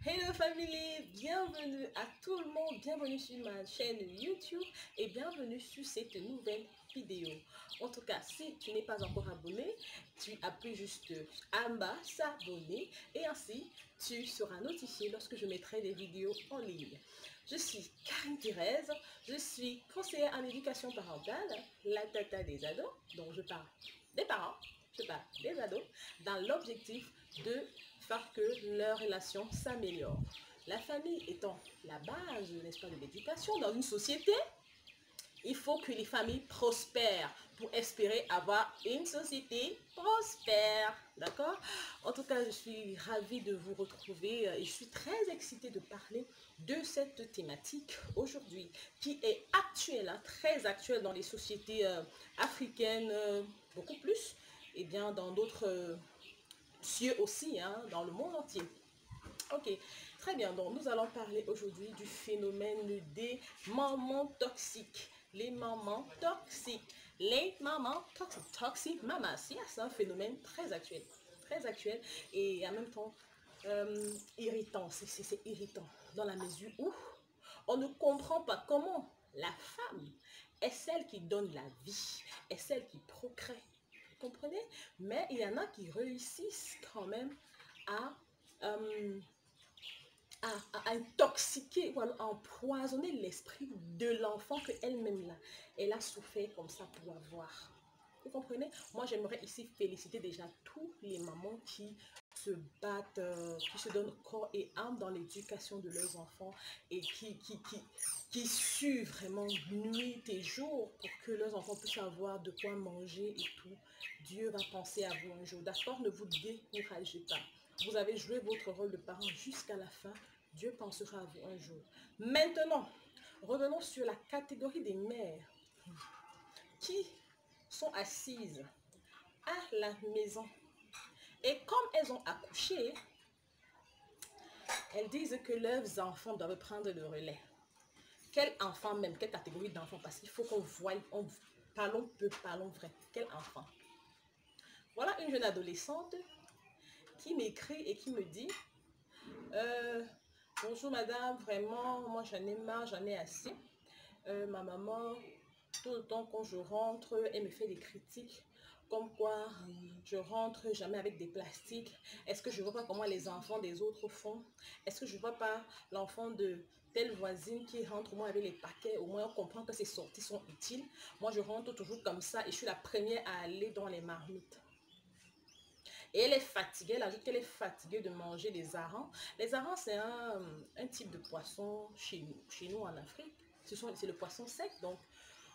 Hello family, bienvenue à tout le monde, bienvenue sur ma chaîne YouTube et bienvenue sur cette nouvelle vidéo. En tout cas, si tu n'es pas encore abonné, tu appuies juste en bas, s'abonner et ainsi tu seras notifié lorsque je mettrai des vidéos en ligne. Je suis Karine Thérèse, je suis conseillère en éducation parentale, la tata des ados, donc je parle des parents, je parle des ados, dans l'objectif de faire que leur relation s'améliore. La famille étant la base, n'est-ce pas, de l'éducation dans une société, il faut que les familles prospèrent pour espérer avoir une société prospère. D'accord? En tout cas, je suis ravie de vous retrouver et je suis très excitée de parler de cette thématique aujourd'hui qui est actuelle, hein, très actuelle dans les sociétés africaines, beaucoup plus, et bien dans d'autres cieux aussi, hein, dans le monde entier. Ok, très bien. Donc, nous allons parler aujourd'hui du phénomène des mamans toxiques. Les mamans toxiques. Les mamans toxiques. Toxic mamas. Yes, c'est un phénomène très actuel. Très actuel et en même temps irritant. C'est irritant dans la mesure où on ne comprend pas comment la femme est celle qui donne la vie, est celle qui procrée. Vous comprenez? Mais il y en a qui réussissent quand même à... euh, à intoxiquer ou à empoisonner l'esprit de l'enfant que elle-même là, elle a souffert comme ça pour avoir. Vous comprenez? Moi, j'aimerais ici féliciter déjà tous les mamans qui se battent, qui se donnent corps et âme dans l'éducation de leurs enfants et qui suent vraiment nuit et jour pour que leurs enfants puissent avoir de quoi manger et tout. Dieu va penser à vous un jour. D'accord? Ne vous découragez pas. Vous avez joué votre rôle de parent jusqu'à la fin. Dieu pensera à vous un jour. Maintenant, revenons sur la catégorie des mères qui sont assises à la maison. Et comme elles ont accouché, elles disent que leurs enfants doivent prendre le relais. Quel enfant même, quelle catégorie d'enfants? Parce qu'il faut qu'on voie, parlons peu, parlons vrai. Quel enfant? Voilà une jeune adolescente qui m'écrit et qui me dit bonjour madame, vraiment, moi j'en ai marre, j'en ai assez. Ma maman, tout le temps quand je rentre, elle me fait des critiques comme quoi je rentre jamais avec des plastiques. Est-ce que je ne vois pas comment les enfants des autres font? Est-ce que je ne vois pas l'enfant de telle voisine qui rentre au moins avec les paquets? Au moins on comprend que ces sorties sont utiles. Moi je rentre toujours comme ça et je suis la première à aller dans les marmites. Et elle est fatiguée, elle ajoute qu'elle est fatiguée de manger des harengs. Les harengs, c'est un type de poisson chez nous en Afrique. C'est le poisson sec, donc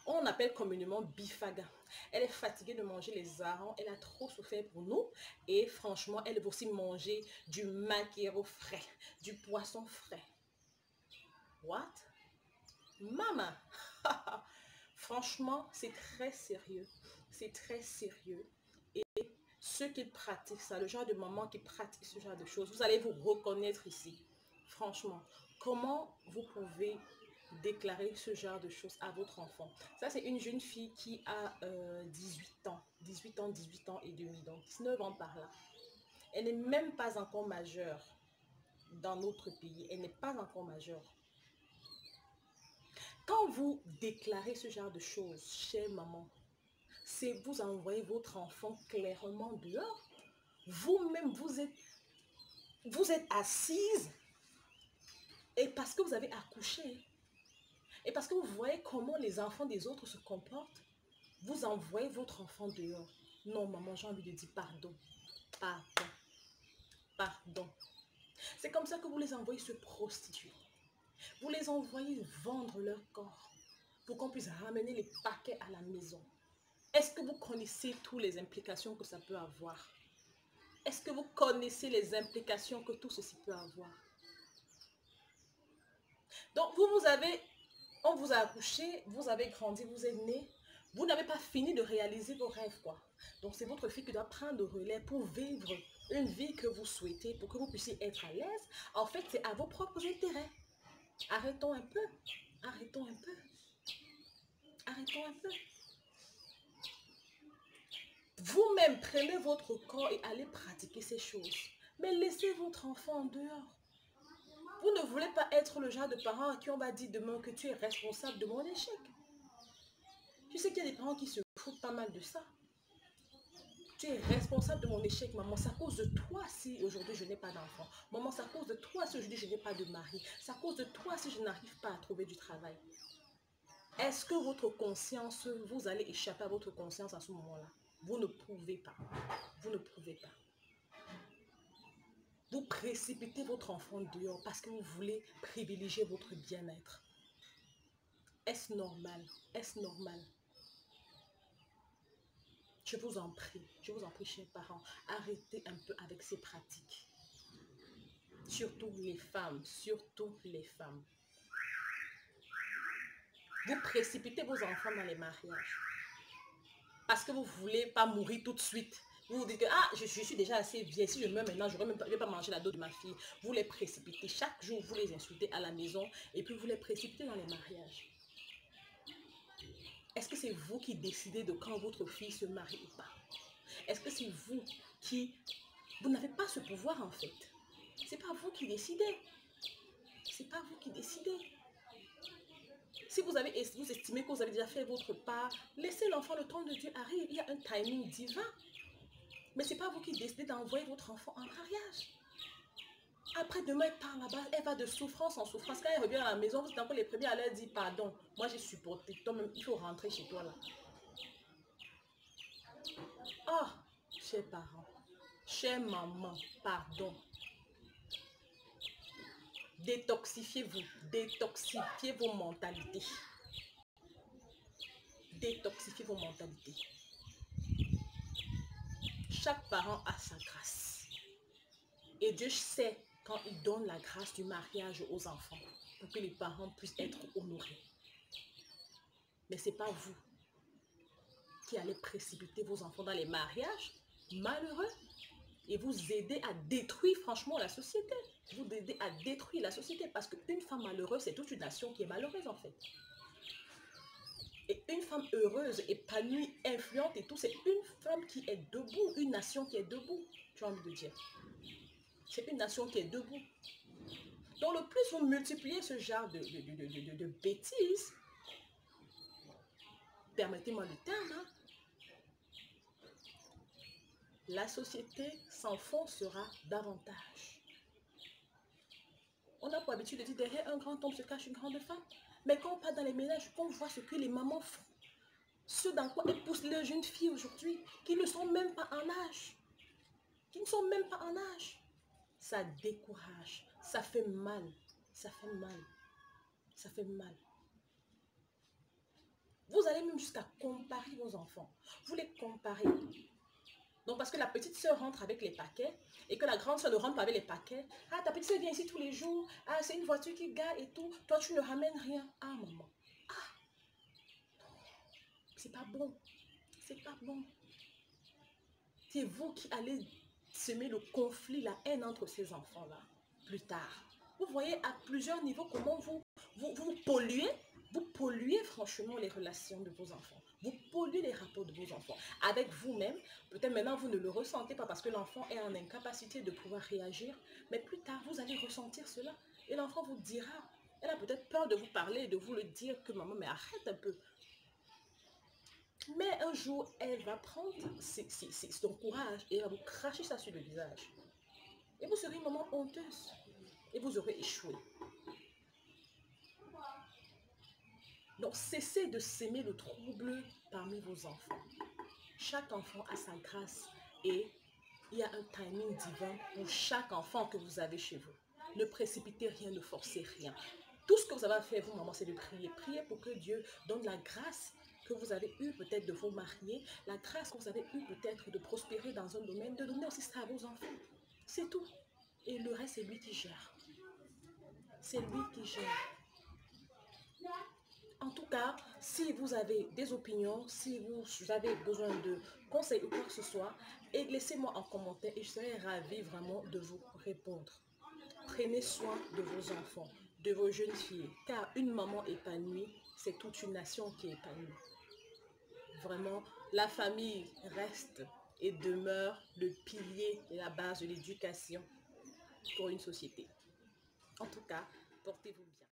on appelle communément bifaga. Elle est fatiguée de manger les harengs, elle a trop souffert pour nous. Et franchement, elle veut aussi manger du maquereau frais, du poisson frais. What? Maman! Franchement, c'est très sérieux. C'est très sérieux. Ceux qui pratiquent ça, le genre de maman qui pratique ce genre de choses, vous allez vous reconnaître ici. Franchement, comment vous pouvez déclarer ce genre de choses à votre enfant? Ça, c'est une jeune fille qui a 18 ans, 18 ans, 18 ans et demi, donc 19 ans par là. Elle n'est même pas encore majeure dans notre pays. Elle n'est pas encore majeure. Quand vous déclarez ce genre de choses, chère maman, c'est vous envoyer votre enfant clairement dehors. Vous-même, vous êtes assise et parce que vous avez accouché et parce que vous voyez comment les enfants des autres se comportent, vous envoyez votre enfant dehors. Non, maman, j'ai envie de dire pardon. Pardon. Pardon. C'est comme ça que vous les envoyez se prostituer. Vous les envoyez vendre leur corps pour qu'on puisse ramener les paquets à la maison. Est-ce que vous connaissez toutes les implications que ça peut avoir? Est-ce que vous connaissez les implications que tout ceci peut avoir? Donc, on vous a accouché, vous avez grandi, vous êtes né, vous n'avez pas fini de réaliser vos rêves, quoi. Donc, c'est votre fille qui doit prendre le relais pour vivre une vie que vous souhaitez, pour que vous puissiez être à l'aise. En fait, c'est à vos propres intérêts. Arrêtons un peu. Arrêtons un peu. Arrêtons un peu. Vous-même, prenez votre corps et allez pratiquer ces choses. Mais laissez votre enfant en dehors. voulez pas être le genre de parent à qui on va dire demain que tu es responsable de mon échec. Tu sais qu'il y a des parents qui se foutent pas mal de ça. Tu es responsable de mon échec, maman. C'est à cause de toi si aujourd'hui je n'ai pas d'enfant. Maman, c'est à cause de toi si aujourd'hui je n'ai pas de mari. C'est à cause de toi si je n'arrive pas à trouver du travail. Est-ce que votre conscience, vous allez échapper à votre conscience à ce moment-là? Vous ne pouvez pas. Vous ne pouvez pas. Vous précipitez votre enfant dehors parce que vous voulez privilégier votre bien-être. Est-ce normal? Est-ce normal? Je vous en prie, chers parents, arrêtez un peu avec ces pratiques. Surtout les femmes, surtout les femmes. Vous précipitez vos enfants dans les mariages. Parce que vous ne voulez pas mourir tout de suite. Vous vous dites que je suis déjà assez vieille. Si je meurs maintenant, je ne vais pas manger la dot de ma fille. Vous les précipitez. Chaque jour, vous les insultez à la maison et puis vous les précipitez dans les mariages. Est-ce que c'est vous qui décidez de quand votre fille se marie ou pas? Est-ce que c'est vous qui... Vous n'avez pas ce pouvoir en fait. C'est pas vous qui décidez. C'est pas vous qui décidez. Si vous estimez que vous avez déjà fait votre part, laissez l'enfant, le temps de Dieu arrive. Il y a un timing divin. Mais c'est pas vous qui décidez d'envoyer votre enfant en mariage. Après, demain, elle part là-bas, elle va de souffrance en souffrance. Quand elle revient à la maison, vous êtes encore les premiers à leur dire pardon. Moi, j'ai supporté. Toi-même, il faut rentrer chez toi là. Oh, chers parents, chère maman, pardon. Détoxifiez-vous. Détoxifiez vos mentalités. Détoxifiez vos mentalités. Chaque parent a sa grâce. Et Dieu sait quand il donne la grâce du mariage aux enfants pour que les parents puissent être honorés. Mais ce n'est pas vous qui allez précipiter vos enfants dans les mariages malheureux et vous aider à détruire franchement la société. Vous aider à détruire la société parce qu'une femme malheureuse, c'est toute une nation qui est malheureuse en fait. Et une femme heureuse, épanouie, influente et tout, c'est une femme qui est debout, une nation qui est debout, tu as envie de dire. C'est une nation qui est debout. Donc le plus vous multipliez ce genre de bêtises, permettez-moi le terme, hein, la société s'enfoncera davantage. On a pour habitude de dire derrière un grand homme se cache une grande femme. Mais quand on part dans les ménages, on voit ce que les mamans font. Ce dans quoi elles poussent leurs jeunes filles aujourd'hui, qui ne sont même pas en âge. Qui ne sont même pas en âge. Ça décourage, ça fait mal, ça fait mal, ça fait mal. Vous allez même jusqu'à comparer vos enfants. Vous les comparez. Donc parce que la petite soeur rentre avec les paquets et que la grande soeur ne rentre pas avec les paquets. Ah, ta petite soeur vient ici tous les jours. Ah, c'est une voiture qui gare et tout. Toi, tu ne ramènes rien. Ah, maman. Ah, c'est pas bon. C'est pas bon. C'est vous qui allez semer le conflit, la haine entre ces enfants-là plus tard. Vous voyez à plusieurs niveaux comment vous polluez franchement les relations de vos enfants. Vous polluez les rapports de vos enfants. Avec vous-même, peut-être maintenant vous ne le ressentez pas parce que l'enfant est en incapacité de pouvoir réagir, mais plus tard vous allez ressentir cela et l'enfant vous dira, elle a peut-être peur de vous parler et de vous le dire que maman, mais arrête un peu. Mais un jour, elle va prendre son courage et elle va vous cracher ça sur le visage. Et vous serez une maman honteuse. Et vous aurez échoué. Donc, cessez de s'aimer le trouble parmi vos enfants. Chaque enfant a sa grâce et il y a un timing divin pour chaque enfant que vous avez chez vous. Ne précipitez rien, ne forcez rien. Tout ce que vous avez à faire, vous, maman, c'est de prier. Priez pour que Dieu donne la grâce que vous avez eu peut-être de vous marier, la grâce que vous avez eu peut-être de prospérer dans un domaine, de donner aussi ça à vos enfants. C'est tout. Et le reste, c'est lui qui gère. C'est lui qui gère. En tout cas, si vous avez des opinions, si vous avez besoin de conseils ou quoi que ce soit, laissez-moi en commentaire et je serai ravie vraiment de vous répondre. Prenez soin de vos enfants, de vos jeunes filles, car une maman épanouie, c'est toute une nation qui est épanouie. Vraiment, la famille reste et demeure le pilier et la base de l'éducation pour une société. En tout cas, portez-vous bien.